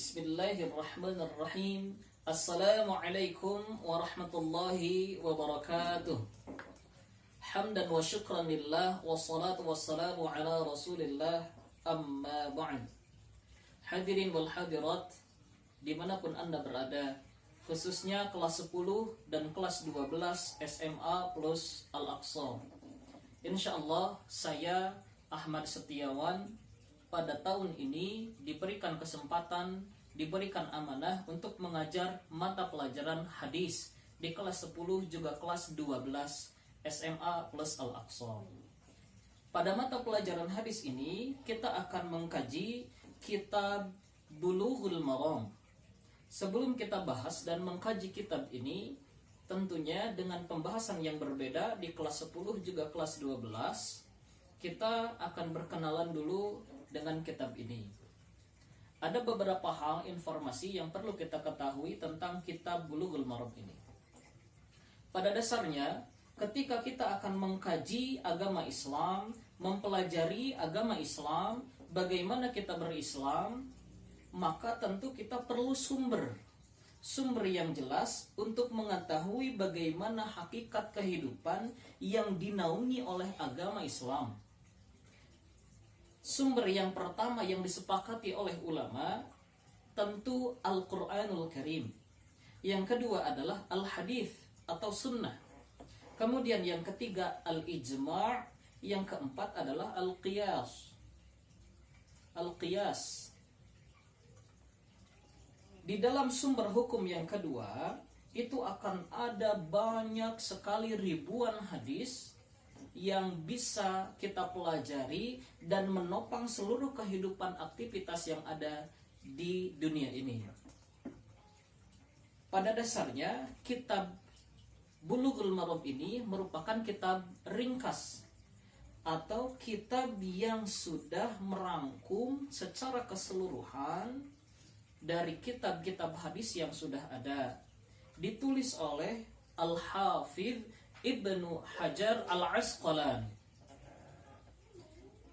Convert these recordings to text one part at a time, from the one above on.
Bismillahirrahmanirrahim. Assalamualaikum warahmatullahi wabarakatuh. Hamdan wa syukran lillah, wassalatu wassalamu ala rasulillah, amma ba'd. Hadirin wal hadirat, dimanapun anda berada, khususnya kelas 10 dan kelas 12 SMA plus Al-Aqsa. Insyaallah saya Ahmad Setiawan pada tahun ini diberikan kesempatan, diberikan amanah untuk mengajar mata pelajaran hadis di kelas 10 juga kelas 12 SMA plus Al-Aqsa. Pada mata pelajaran hadis ini kita akan mengkaji kitab Bulughul Maram. Sebelum kita bahas dan mengkaji kitab ini, tentunya dengan pembahasan yang berbeda di kelas 10 juga kelas 12, kita akan berkenalan dulu dengan kitab ini. Ada beberapa hal informasi yang perlu kita ketahui tentang kitab Bulughul Maram ini. Pada dasarnya, ketika kita akan mengkaji agama Islam, mempelajari agama Islam, bagaimana kita berislam, maka tentu kita perlu sumber yang jelas untuk mengetahui bagaimana hakikat kehidupan yang dinaungi oleh agama Islam. Sumber yang pertama yang disepakati oleh ulama tentu Al-Quranul Karim. Yang kedua adalah Al-Hadith atau Sunnah. Kemudian yang ketiga Al-Ijma'. Yang keempat adalah Al-Qiyas. Al-Qiyas. Di dalam sumber hukum yang kedua, itu akan ada banyak sekali ribuan hadis yang bisa kita pelajari dan menopang seluruh kehidupan aktivitas yang ada di dunia ini. Pada dasarnya, kitab Bulughul Maram ini merupakan kitab ringkas atau kitab yang sudah merangkum secara keseluruhan dari kitab-kitab hadis yang sudah ada, ditulis oleh Al-Hafidh Ibnu Hajar Al-Asqalani.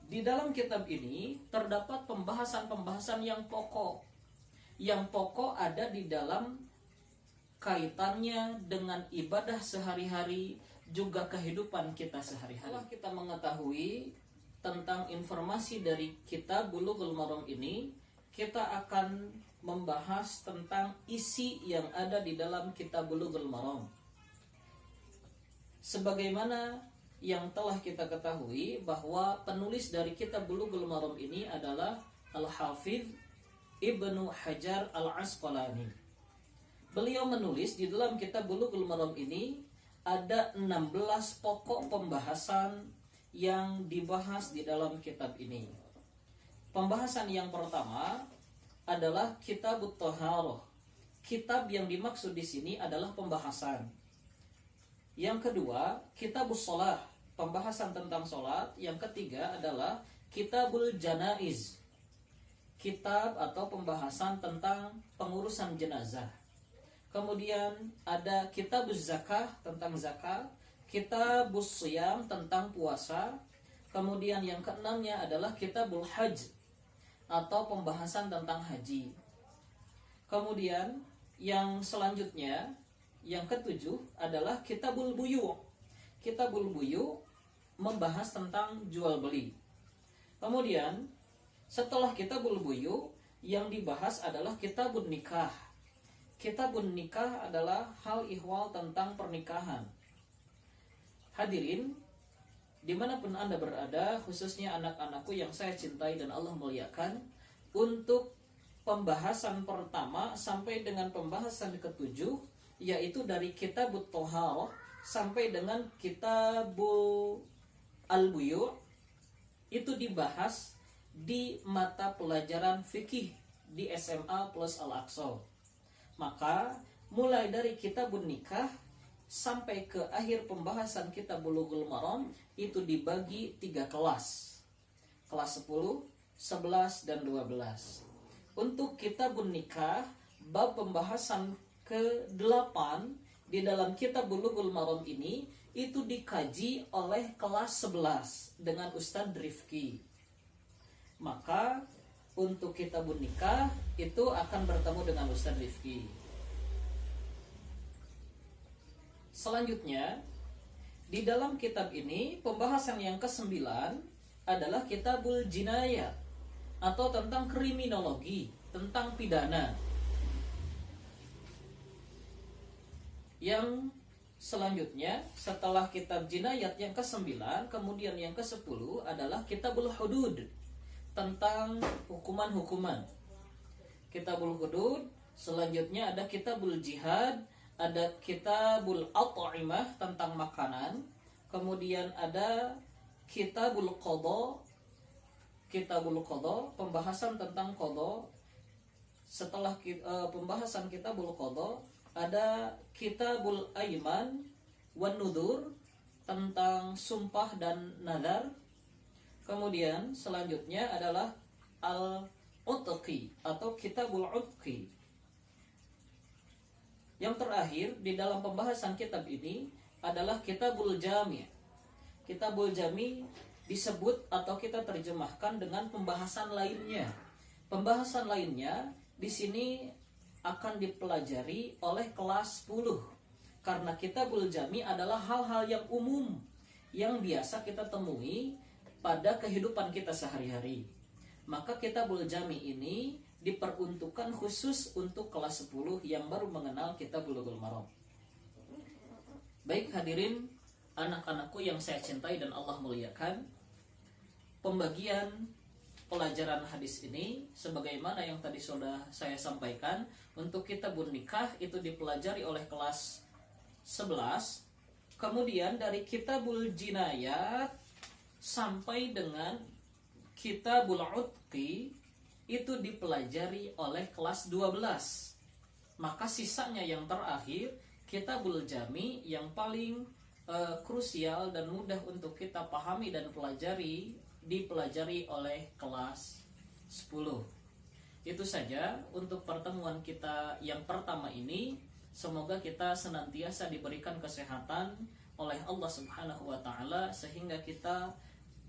Di dalam kitab ini terdapat pembahasan-pembahasan yang pokok. Yang pokok ada di dalam kaitannya dengan ibadah sehari-hari, juga kehidupan kita sehari-hari. Setelah kita mengetahui tentang informasi dari kitab Bulughul Maram ini, kita akan membahas tentang isi yang ada di dalam kitab Bulughul Maram. Sebagaimana yang telah kita ketahui bahwa penulis dari kitab Bulughul Maram ini adalah Al-Hafidh Ibnu Hajar Al-Asqalani. Beliau menulis di dalam kitab Bulughul Maram ini ada 16 pokok pembahasan yang dibahas di dalam kitab ini. Pembahasan yang pertama adalah Kitabut Thaharah. Kitab yang dimaksud di sini adalah pembahasan. Yang kedua, Kitabus Shalah, pembahasan tentang sholat. Yang ketiga adalah Kitabul Janaiz, kitab atau pembahasan tentang pengurusan jenazah. Kemudian ada Kitabuz Zakah, tentang zakat. Kitabus Shiyam, tentang puasa. Kemudian yang keenamnya adalah Kitabul Hajj, atau pembahasan tentang haji. Kemudian yang selanjutnya, yang ketujuh adalah Kitabul Buyu'. Kitabul Buyu' membahas tentang jual beli. Kemudian setelah Kitabul Buyu' yang dibahas adalah Kitabun Nikah. Kitabun Nikah adalah hal ihwal tentang pernikahan. Hadirin, dimanapun anda berada, khususnya anak-anakku yang saya cintai dan Allah muliakan, untuk pembahasan pertama sampai dengan pembahasan ketujuh, yaitu dari Kitabut Thaharah sampai dengan Kitabul Al-Buyu', itu dibahas di mata pelajaran fikih di SMA plus Al-Aqsa. Maka mulai dari Kitabun Nikah sampai ke akhir pembahasan kitab Bulughul Maram itu dibagi 3 kelas. Kelas 10, 11, dan 12. Untuk Kitabun Nikah, bab pembahasan ke-8 di dalam kitab Bulughul Maram ini itu dikaji oleh kelas 11 dengan Ustadz Rifki. Maka untuk kitabun nikah itu akan bertemu dengan Ustaz Rifki. Selanjutnya, di dalam kitab ini pembahasan yang ke-9 adalah kitabul jinayat atau tentang kriminologi, tentang pidana. Yang selanjutnya setelah kitab jinayat yang ke-9, kemudian yang ke-10 adalah kitabul hudud, tentang hukuman-hukuman. Kitabul hudud, selanjutnya ada kitabul jihad, ada kitabul at'imah tentang makanan, kemudian ada kitabul qadha, pembahasan tentang qadha. Setelah pembahasan kitabul qadha, ada kitabul aiman wan nudur, tentang sumpah dan nazar. Kemudian selanjutnya adalah al-utqi atau kitabul utqi. Yang terakhir di dalam pembahasan kitab ini adalah kitabul jami'. Kitabul jami' disebut atau kita terjemahkan dengan pembahasan lainnya. Pembahasan lainnya di sini akan dipelajari oleh kelas 10. Karena kitabul jami' adalah hal-hal yang umum yang biasa kita temui pada kehidupan kita sehari-hari. Maka kitabul jami' ini diperuntukkan khusus untuk kelas 10 yang baru mengenal kitab Bulughul Maram. Baik hadirin, anak-anakku yang saya cintai dan Allah muliakan, pembagian pelajaran hadis ini sebagaimana yang tadi sudah saya sampaikan, untuk kitabun nikah itu dipelajari oleh kelas 11. Kemudian dari kitabul jinayat sampai dengan kitabul utqi itu dipelajari oleh kelas 12. Maka sisanya yang terakhir kitabul jami yang paling krusial dan mudah untuk kita pahami dan pelajari, dipelajari oleh kelas 10. Itu saja untuk pertemuan kita yang pertama ini. Semoga kita senantiasa diberikan kesehatan oleh Allah Subhanahu wa taala sehingga kita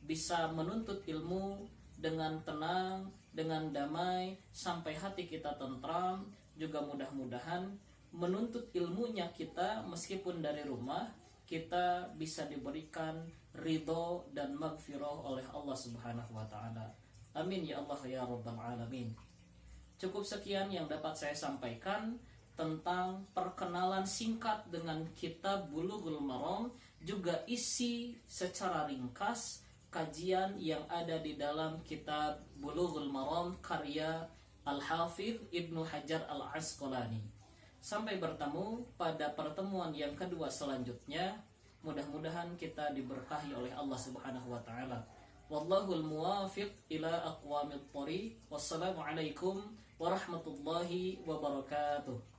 bisa menuntut ilmu dengan tenang, dengan damai, sampai hati kita tentram. Juga mudah-mudahan menuntut ilmunya kita meskipun dari rumah, kita bisa diberikan ridho dan maghfirah oleh Allah Subhanahu wa taala. Amin ya Allah ya rabbal alamin. Cukup sekian yang dapat saya sampaikan tentang perkenalan singkat dengan kitab Bulughul Maram, juga isi secara ringkas kajian yang ada di dalam kitab Bulughul Maram karya Al-Hafidh Ibnu Hajar Al-Asqalani. Sampai bertemu pada pertemuan yang kedua selanjutnya. Mudah-mudahan kita diberkahi oleh Allah Subhanahu wa taala. Wallahul muwafiq ila aqwamit thoriq. Wassalamualaikum warahmatullahi wabarakatuh.